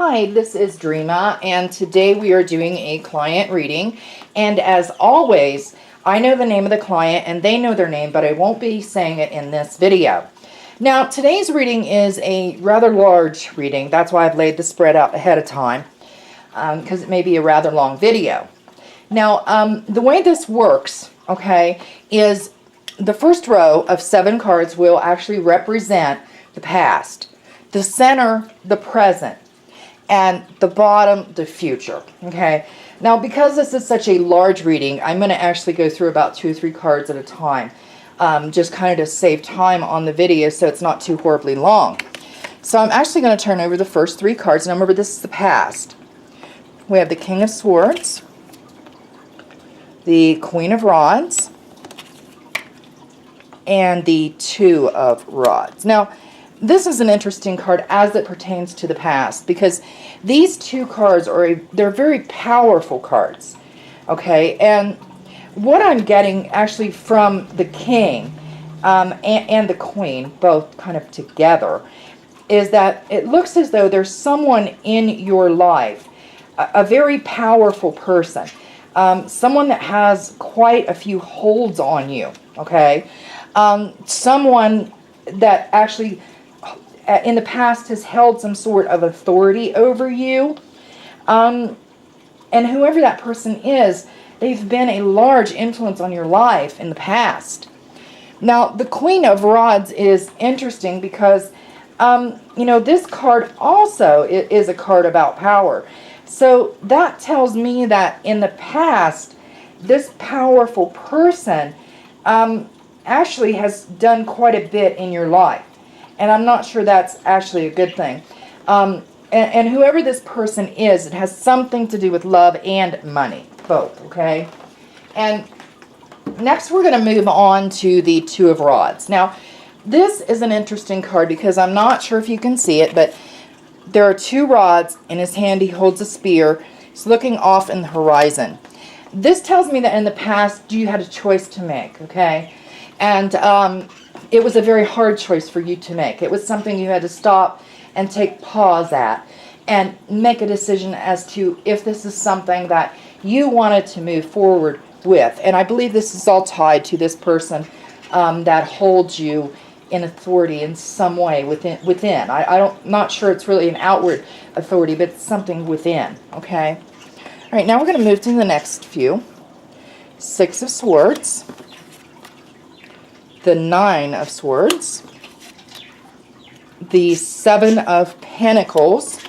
Hi, this is Dreama, and today we are doing a client reading. And as always, I know the name of the client and they know their name, but I won't be saying it in this video. Now, today's reading is a rather large reading. That's why I've laid the spread out ahead of time, because it may be a rather long video. Now, the way this works, okay, is the first row of 7 cards will actually represent the past, the center, the present, and the bottom, the future. Okay. Now, because this is such a large reading, I'm going to actually go through about 2 or 3 cards at a time, just kind of to save time on the video so it's not too horribly long. So I'm actually going to turn over the first 3 cards. Now, remember, this is the past. We have the King of Swords, the Queen of Rods, and the Two of Rods. Now, this is an interesting card as it pertains to the past, because these 2 cards they're very powerful cards. Okay, and what I'm getting actually from the King and the Queen, both kind of together, is that it looks as though there's someone in your life, a very powerful person, someone that has quite a few holds on you. Okay, someone that actually in the past has held some sort of authority over you. And whoever that person is, they've been a large influence on your life in the past. Now, the Queen of Rods is interesting because, this card also is a card about power. So that tells me that in the past, this powerful person actually has done quite a bit in your life. And I'm not sure that's actually a good thing. And whoever this person is, it has something to do with love and money, both, okay? And next we're going to move on to the Two of Rods. Now, this is an interesting card because I'm not sure if you can see it, but there are 2 rods. In his hand, he holds a spear. He's looking off in the horizon. This tells me that in the past, you had a choice to make, okay? And it was a very hard choice for you to make. It was something you had to stop and take pause at and make a decision as to if this is something that you wanted to move forward with. And I believe this is all tied to this person that holds you in authority in some way within. I'm not sure it's really an outward authority, but it's something within. Okay. All right, now we're going to move to the next few. 6 of Swords, the 9 of Swords, the 7 of Pentacles,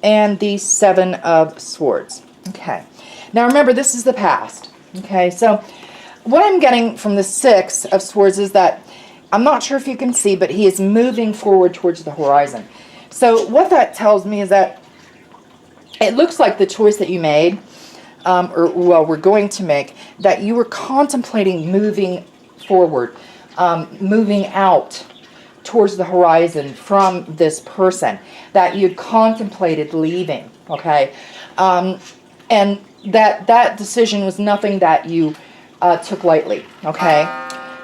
and the 7 of Swords. Okay. Now remember, this is the past. Okay, so what I'm getting from the 6 of Swords is that, I'm not sure if you can see, but he is moving forward towards the horizon. So what that tells me is that it looks like the choice that you made, we're going to make, that you were contemplating moving forward, moving out towards the horizon from this person, that you'd contemplated leaving, okay? And that decision was nothing that you took lightly, okay?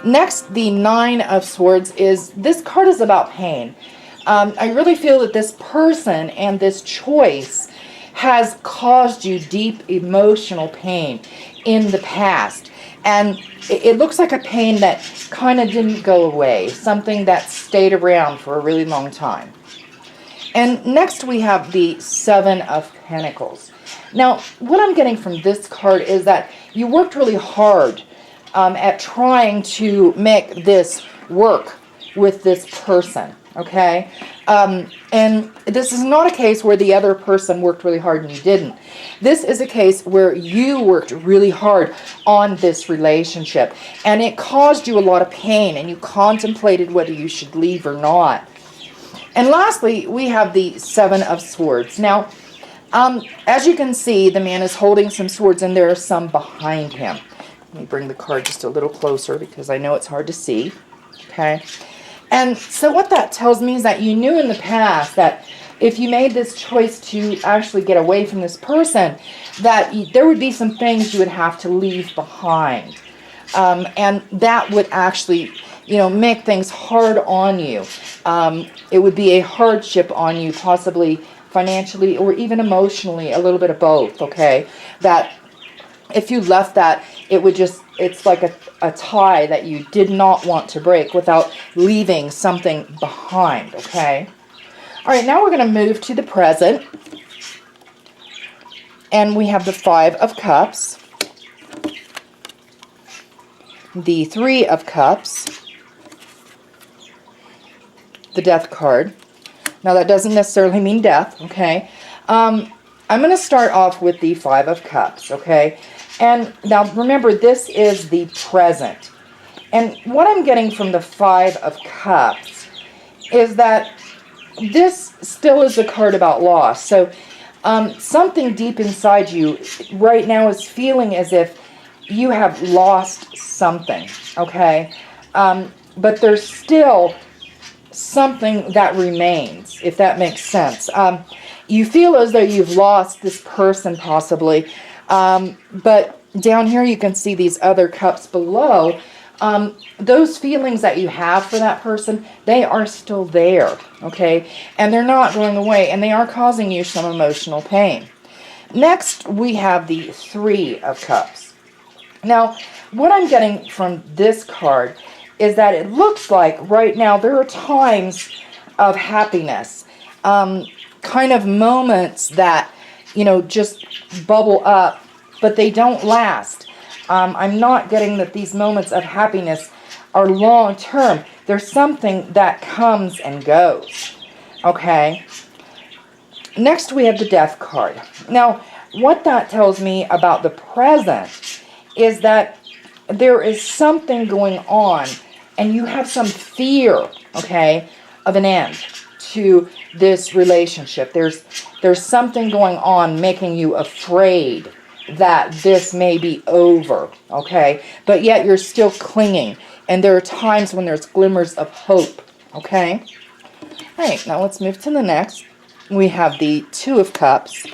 Next, the 9 of Swords this card is about pain. I really feel that this person and this choice has caused you deep emotional pain in the past. And it looks like a pain that kind of didn't go away, something that stayed around for a really long time. And next we have the 7 of Pentacles. Now, what I'm getting from this card is that you worked really hard at trying to make this work with this person, okay? And this is not a case where the other person worked really hard and you didn't. This is a case where you worked really hard on this relationship, and it caused you a lot of pain, and you contemplated whether you should leave or not. And lastly, we have the 7 of Swords. Now, as you can see, the man is holding some swords, and there are some behind him. Let me bring the card just a little closer because I know it's hard to see. Okay. And so what that tells me is that you knew in the past that if you made this choice to actually get away from this person, that there would be some things you would have to leave behind. And that would actually make things hard on you. It would be a hardship on you, possibly financially or even emotionally, a little bit of both, okay? That if you left that, it's like a tie that you did not want to break without leaving something behind, okay? All right, now we're going to move to the present. And we have the Five of Cups, the Three of Cups, the Death card. Now that doesn't necessarily mean death, okay? I'm going to start off with the Five of Cups, okay? And now remember, this is the present. And what I'm getting from the Five of Cups is that this still is a card about loss. So something deep inside you right now is feeling as if you have lost something, okay? But there's still something that remains, if that makes sense. You feel as though you've lost this person possibly, but down here you can see these other cups below. Those feelings that you have for that person, they are still there, okay? And they're not going away, and they are causing you some emotional pain. Next, we have the Three of Cups. Now, what I'm getting from this card is that it looks like right now there are times of happiness, kind of moments that, just bubble up, but they don't last. I'm not getting that these moments of happiness are long term. There's something that comes and goes, okay? Next, we have the Death card. Now, what that tells me about the present is that there is something going on, and you have some fear, okay, of an end to this relationship. There's something going on making you afraid that this may be over, okay? But yet you're still clinging, and there are times when there's glimmers of hope, okay? All right, now let's move to the next. We have the Two of Cups,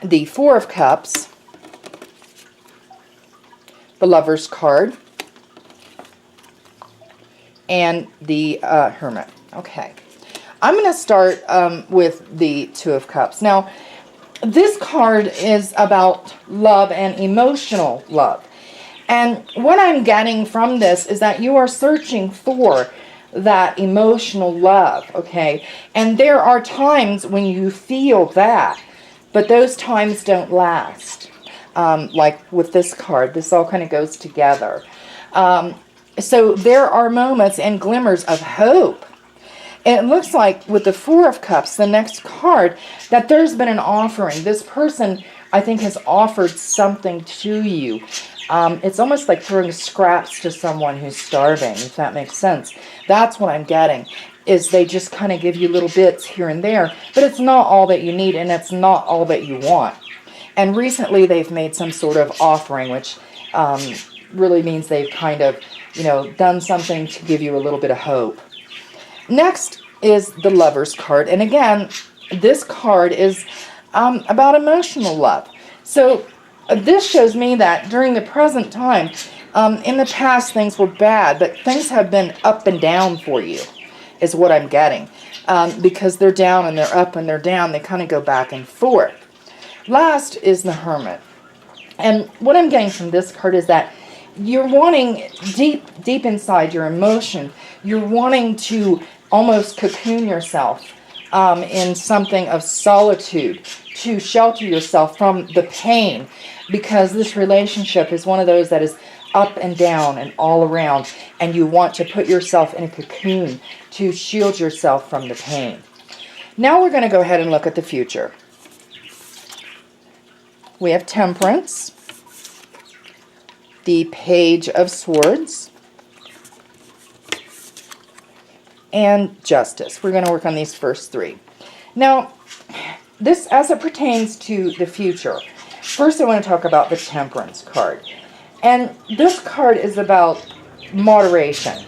the Four of Cups, the Lover's card, and the Hermit. Okay, I'm going to start with the Two of Cups. Now, this card is about love and emotional love. And what I'm getting from this is that you are searching for that emotional love, okay? And there are times when you feel that, but those times don't last. Like with this card, this all kind of goes together. So there are moments and glimmers of hope. And it looks like with the Four of Cups, the next card, that there's been an offering. This person, I think, has offered something to you. It's almost like throwing scraps to someone who's starving, if that makes sense. That's what I'm getting, is they just kind of give you little bits here and there, but it's not all that you need, and it's not all that you want. And recently they've made some sort of offering, which really means they've kind of, done something to give you a little bit of hope. Next is the Lover's card. And again, this card is about emotional love. So this shows me that during the present time, in the past things were bad, but things have been up and down for you, is what I'm getting. Because they're down and they're up and they're down. They kind of go back and forth. Last is the Hermit. And what I'm getting from this card is that you're wanting deep inside your emotion, you're wanting to almost cocoon yourself in something of solitude to shelter yourself from the pain, because this relationship is one of those that is up and down and all around, and you want to put yourself in a cocoon to shield yourself from the pain. Now we're going to go ahead and look at the future. We have Temperance, the Page of Swords, and Justice. We're going to work on these first three. Now, this, as it pertains to the future, first I want to talk about the Temperance card. And this card is about moderation.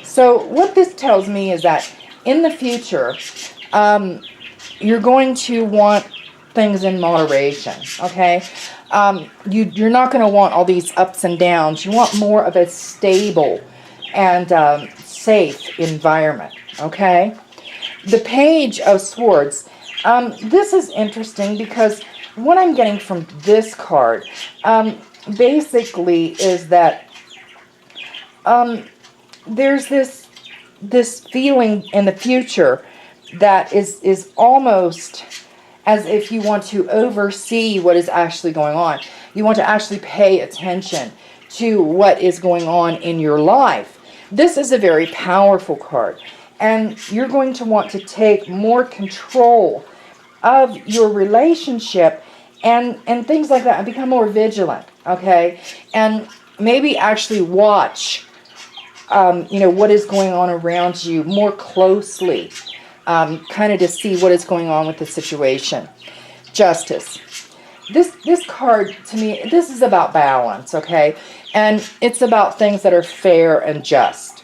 So what this tells me is that in the future, you're going to want things in moderation, okay? You're not going to want all these ups and downs. You want more of a stable and safe environment, okay? The Page of Swords. This is interesting because what I'm getting from this card basically is that there's this feeling in the future that is almost as if you want to oversee what is actually going on. You want to actually pay attention to what is going on in your life. This is a very powerful card, and you're going to want to take more control of your relationship and things like that, and become more vigilant, okay? And maybe actually watch what is going on around you more closely, kind of to see what is going on with the situation. Justice. This card, to me, this is about balance, okay? And it's about things that are fair and just.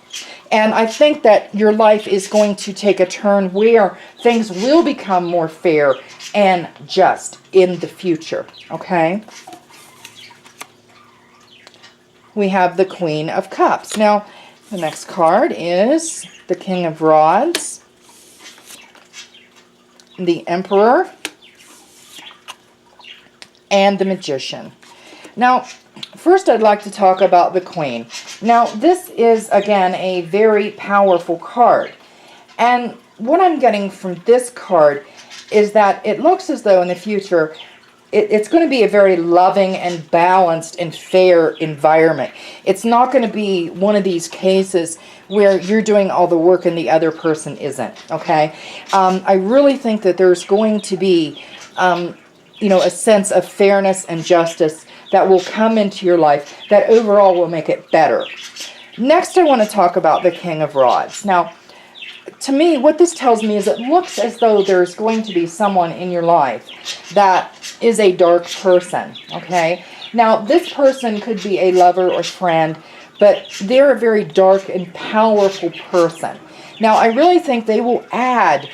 And I think that your life is going to take a turn where things will become more fair and just in the future, okay? We have the Queen of Cups. Now, the next card is the King of Rods, the Emperor, and the Magician. Now, first I'd like to talk about the Queen. Now, this is, again, a very powerful card. And what I'm getting from this card is that it looks as though in the future it's going to be a very loving and balanced and fair environment. It's not going to be one of these cases where you're doing all the work and the other person isn't, okay? I really think that there's going to be, a sense of fairness and justice that will come into your life that overall will make it better. Next, I want to talk about the King of Rods. Now, to me, what this tells me is it looks as though there's going to be someone in your life that is a dark person, okay? Now, this person could be a lover or friend, but they're a very dark and powerful person. Now, I really think they will add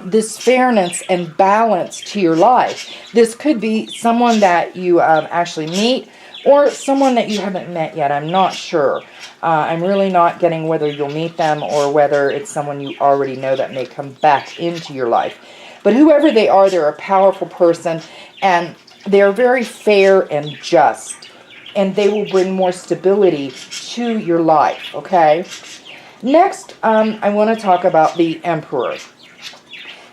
this fairness and balance to your life. This could be someone that you actually meet, or someone that you haven't met yet. I'm not sure. I'm really not getting whether you'll meet them or whether it's someone you already know that may come back into your life. But whoever they are, they're a powerful person, and they're very fair and just. And they will bring more stability to your life, okay? Next, I want to talk about the Emperor.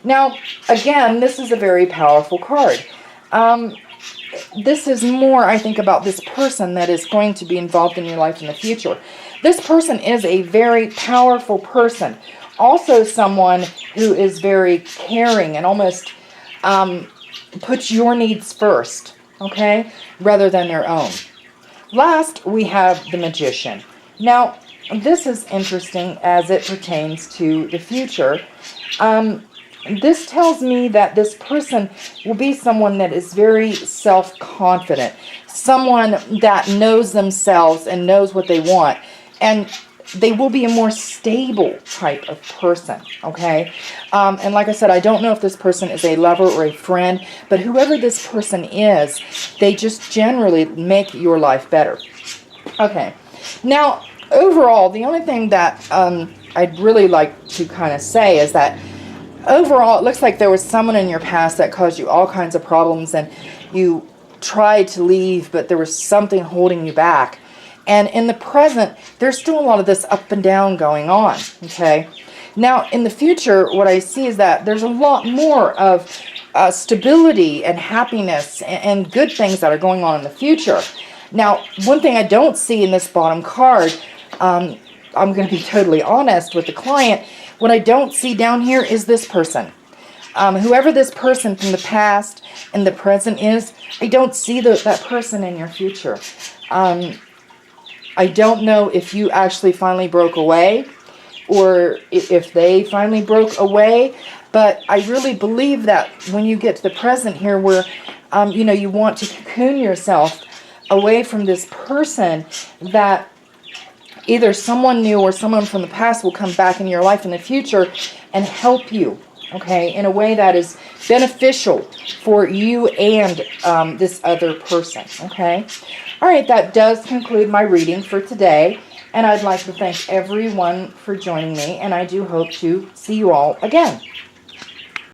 Now, again, this is a very powerful card. This is more, I think, about this person that is going to be involved in your life in the future. This person is a very powerful person. Also someone who is very caring and almost puts your needs first, okay, rather than their own. Last, we have the Magician. Now, this is interesting as it pertains to the future. This tells me that this person will be someone that is very self-confident, someone that knows themselves and knows what they want, and they will be a more stable type of person, okay? And like I said, I don't know if this person is a lover or a friend, but whoever this person is, they just generally make your life better. Okay, now, overall, the only thing that I'd really like to kind of say is that overall, it looks like there was someone in your past that caused you all kinds of problems, and you tried to leave, but there was something holding you back. And in the present, there's still a lot of this up and down going on, okay? Now, in the future, what I see is that there's a lot more of stability and happiness and good things that are going on in the future. Now, one thing I don't see in this bottom card, I'm going to be totally honest with the client, what I don't see down here is this person. Whoever this person from the past and the present is, I don't see that person in your future. I don't know if you actually finally broke away or if they finally broke away, but I really believe that when you get to the present here where, you want to cocoon yourself away from this person, that either someone new or someone from the past will come back in your life in the future and help you okay, in a way that is beneficial for you and this other person, okay? All right, that does conclude my reading for today, and I'd like to thank everyone for joining me, and I do hope to see you all again.